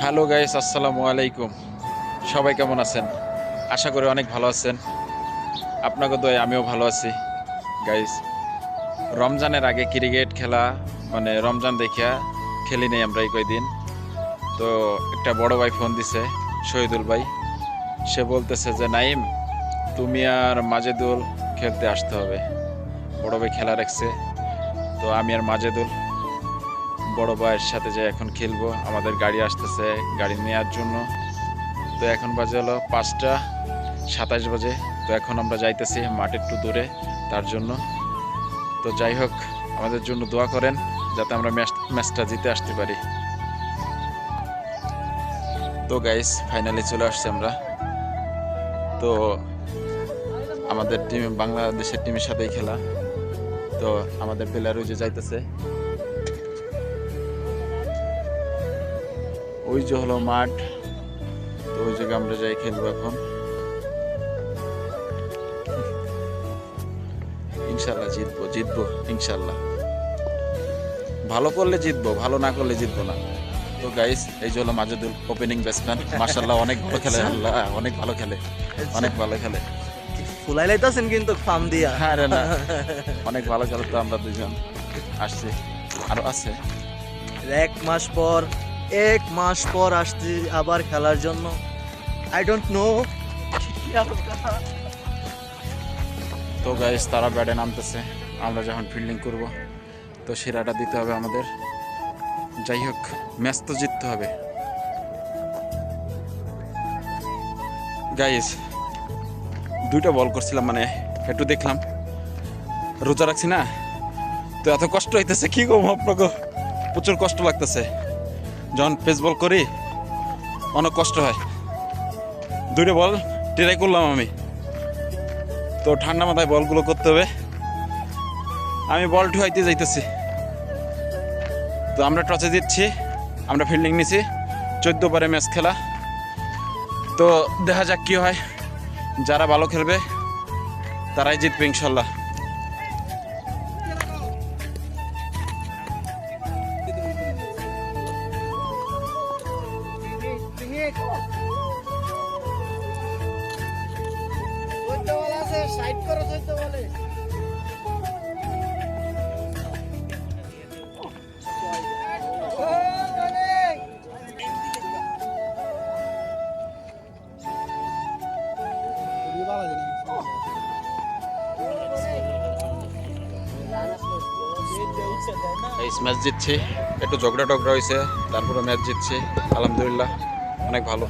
Hello guys, আসসালামু আলাইকুম। সবাই কেমন আছেন? আশা করি অনেক ভালো আছেন। আপনাকে দয়ায় আমিও ভালো আছি। গাইস, রমজানের আগে ক্রিকেট খেলা মানে রমজান দেখিয়া খেলি নেই আমরা এই কয়দিন। তো একটা বড় ভাই ফোন দিছে, শহীদুল ভাই। সে বলতেছে যে নাইম, তুমি আর মাজেদুল খেলতে আসতে হবে। বড় ভাই খেলা রাখছে, তো আমি আর মাজেদুল বড় ভাইয়ের সাথে যে এখন খেলবো। আমাদের গাড়ি আসতেছে গাড়ি নেওয়ার জন্য। তো এখন বাজে হলো 5টা 27 বাজে। তো এখন আমরা যাইতেছি মাঠ একটু দূরে তার জন্য। তো যাই হোক, আমাদের জন্য দোয়া করেন যাতে আমরা ম্যাচটা জিতে আসতে পারি। তো গাইস, ফাইনালি চলে আসছি আমরা। তো আমাদের টিম বাংলাদেশের টিমের সাথেই খেলা। তো আমাদের প্লেয়ার ওই যে যাইতেছে, ওই যে হলো মাঠ। তো ওই জায়গায় আমরা যাই খেলবো এখন। ইনশাল্লাহ জিতবো জিতবো ইনশাল্লাহ। ভালো করলে জিতবো, ভালো না করলে জিতবো না। তো গাইস, এই যে হলো মাজেদুল, ওপেনিং ব্যাটসম্যান। মাশাআল্লাহ অনেক ভালো খেলে, আল্লাহ অনেক ভালো খেলে, অনেক ভালো খেলে। ফুলাই লাইতাছেন কিন্তু ফার্ম দিয়া। হ্যাঁ রে না, অনেক ভালো খেলে। তো আমরা দুজন আসছি, আরো আছে। এক মাস পর আসছি আবার খেলার জন্য। I don't know. তো গাইস, তারা ব্যাটে নামতেছে, আমরা যখন ফিল্ডিং করব। তো সেরাটা দিতে হবে আমাদের। যাই হোক, ম্যাচ তো জিততে হবে গাইস। দুইটা বল করছিলাম, মানে একটু দেখলাম, রোজা রাখছি না, তো এত কষ্ট হইতেছে কি গো আপনাকে। প্রচুর কষ্ট লাগতেছে যখন পেস বল করি, অনেক কষ্ট হয়। দুইটা বল ট্রাই করলাম আমি, তো ঠান্ডা মাথায় বলগুলো করতে হবে। আমি বল ঠুয়াইতে যাইতেছি, তো আমরা টসে জিতছি, আমরা ফিল্ডিং নিছি। 14 ওভারে ম্যাচ খেলা। তো দেখা যাক কি হয়। যারা ভালো খেলবে তারাই জিতবে ইনশাল্লাহ। এই ম্যাচ জিতছি, একটু ঝগড়া টগড়া হয়েছে, তারপরে ম্যাচ জিতছি, আলহামদুলিল্লাহ অনেক ভালো।